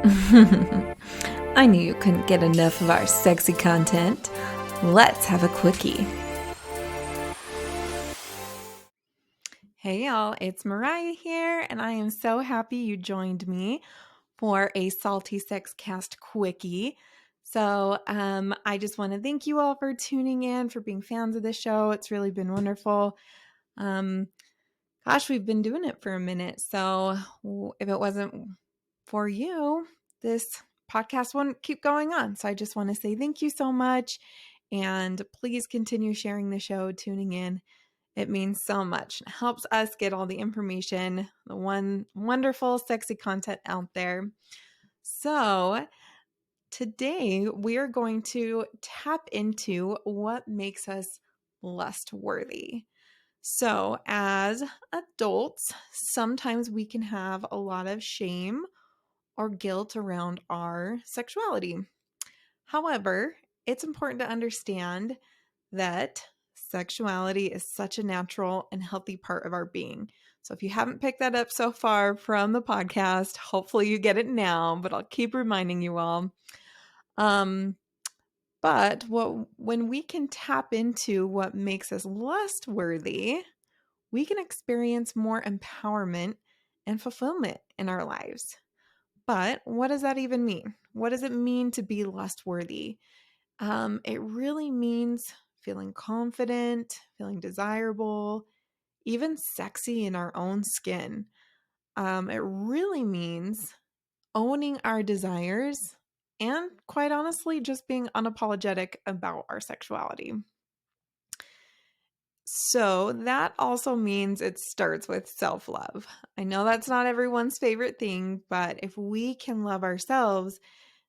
I knew you couldn't get enough of our sexy content. Let's have a quickie. Hey y'all, it's Mariah here, and I am so happy you joined me for a Salty Sex Cast Quickie. So I just want to thank you all for tuning in, for being fans of the show. It's really been wonderful. Gosh, we've been doing it for a minute. So if it wasn't for you, this podcast wouldn't keep going on. So I just want to say thank you so much. And please continue sharing the show, tuning in. It means so much. It helps us get all the information, the wonderful, sexy content out there. So today we are going to tap into what makes us lust worthy. So, as adults, sometimes we can have a lot of shame or guilt around our sexuality. However, it's important to understand that sexuality is such a natural and healthy part of our being. So, if you haven't picked that up so far from the podcast, hopefully you get it now, but I'll keep reminding you all. But when we can tap into what makes us lust worthy, we can experience more empowerment and fulfillment in our lives. But what does that even mean? What does it mean to be lustworthy? It really means feeling confident, feeling desirable, even sexy in our own skin. It really means owning our desires and, quite honestly, just being unapologetic about our sexuality. So that also means it starts with self-love. I know that's not everyone's favorite thing, but if we can love ourselves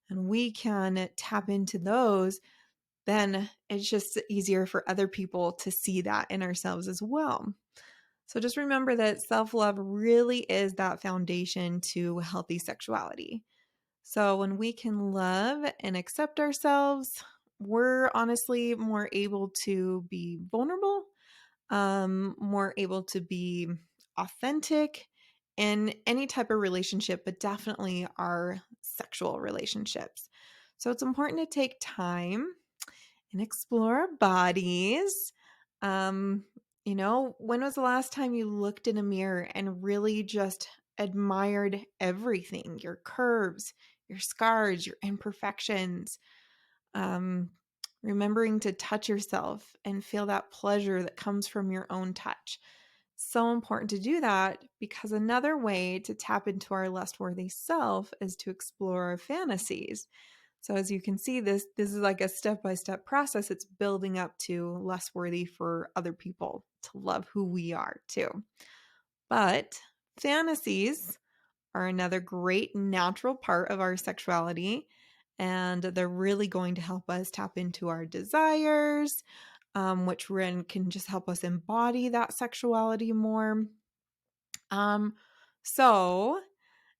and we can tap into those, then it's just easier for other people to see that in ourselves as well. So just remember that self-love really is that foundation to healthy sexuality. So when we can love and accept ourselves, we're honestly more able to be vulnerable, more able to be authentic in any type of relationship, but definitely our sexual relationships. So it's important to take time and explore our bodies. Um, when was the last time you looked in a mirror and really just admired everything, your curves, your scars, your imperfections? Um, Remembering to touch yourself and feel that pleasure that comes from your own touch. So important to do that because another way to tap into our lustworthy self is to explore our fantasies. So as you can see, this is like a step-by-step process. It's building up to lustworthy for other people to love who we are too. But fantasies are another great natural part of our sexuality, and they're really going to help us tap into our desires, which then can just help us embody that sexuality more. Um, so,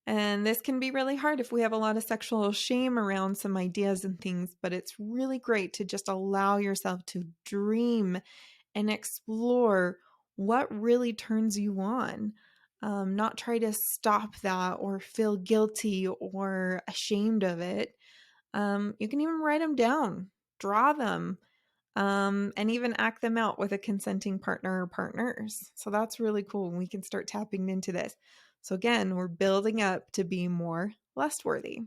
and this can be really hard if we have a lot of sexual shame around some ideas and things, but it's really great to just allow yourself to dream and explore what really turns you on. Not try to stop that or feel guilty or ashamed of it. You can even write them down, draw them, and even act them out with a consenting partner or partners. So that's really cool. We can start tapping into this. So again, we're building up to be more lustworthy.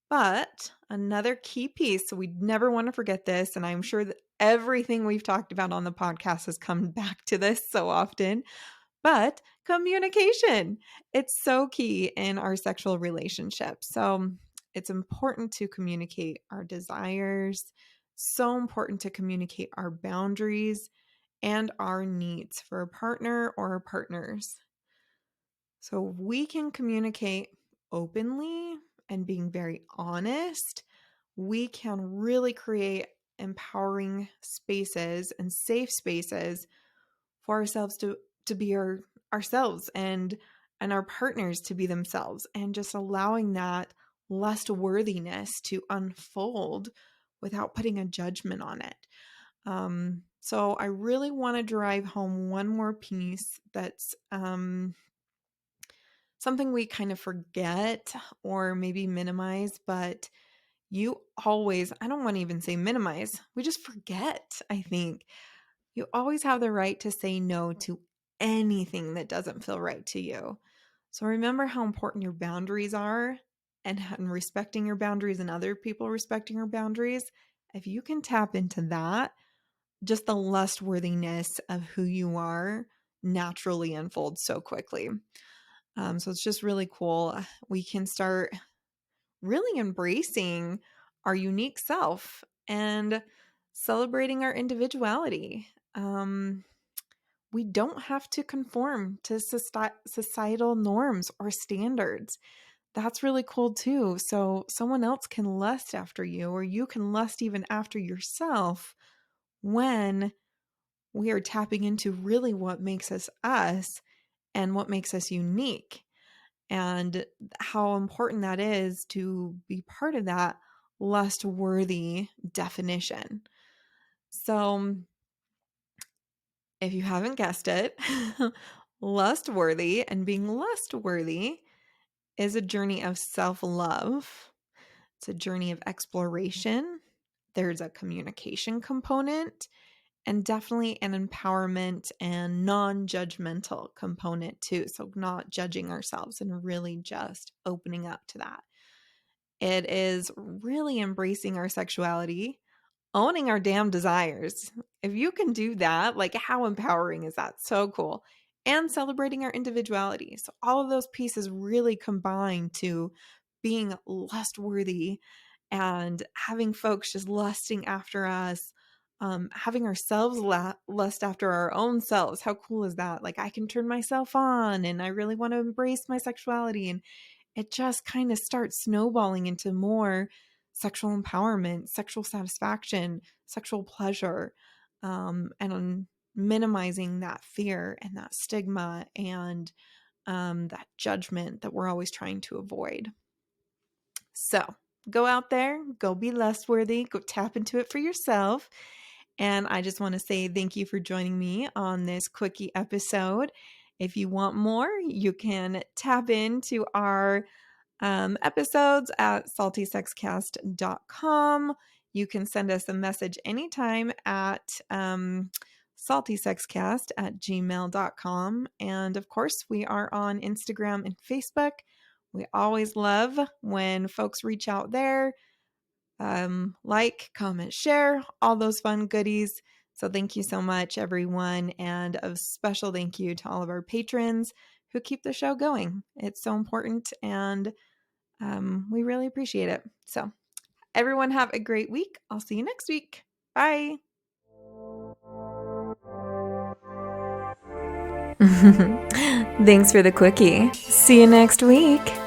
But another key piece, so we never want to forget this, and I'm sure that everything we've talked about on the podcast has come back to this so often, but communication. It's so key in our sexual relationships. So it's important to communicate our desires, so important to communicate our boundaries and our needs for a partner or our partners. So we can communicate openly and being very honest. We can really create empowering spaces and safe spaces for ourselves to be ourselves and our partners to be themselves, and just allowing that lust worthiness to unfold without putting a judgment on it. So I really want to drive home one more piece that's something we kind of forget or maybe minimize, but you always, I don't want to even say minimize, we just forget, I think. You always have the right to say no to anything that doesn't feel right to you. So remember how important your boundaries are and respecting your boundaries and other people respecting your boundaries. If you can tap into that, just the lust worthiness of who you are naturally unfolds so quickly. So it's just really cool. We can start really embracing our unique self and celebrating our individuality. We don't have to conform to societal norms or standards. That's really cool too. So someone else can lust after you, or you can lust even after yourself when we are tapping into really what makes us and what makes us unique, and how important that is to be part of that lust worthy definition. So, if you haven't guessed it, lust worthy and being lust worthy is a journey of self love. It's a journey of exploration. There's a communication component, and definitely an empowerment and non-judgmental component too. So not judging ourselves and really just opening up to that. It is really embracing our sexuality, owning our damn desires. If you can do that, like how empowering is that? So cool. And celebrating our individuality. So all of those pieces really combine to being lust worthy and having folks just lusting after us, having ourselves lust after our own selves. How cool is that? Like I can turn myself on and I really want to embrace my sexuality, and it just kind of starts snowballing into more sexual empowerment, sexual satisfaction, sexual pleasure, and minimizing that fear and that stigma and that judgment that we're always trying to avoid. So go out there, go be lust worthy, go tap into it for yourself. And I just want to say thank you for joining me on this quickie episode. If you want more, you can tap into our episodes at saltysexcast.com. You can send us a message anytime at saltysexcast@gmail.com. And of course, we are on Instagram and Facebook. We always love when folks reach out there, like, comment, share, all those fun goodies. So thank you so much, everyone. And a special thank you to all of our patrons who keep the show going. It's so important, and we really appreciate it. So everyone have a great week. I'll see you next week. Bye. Thanks for the quickie. See you next week.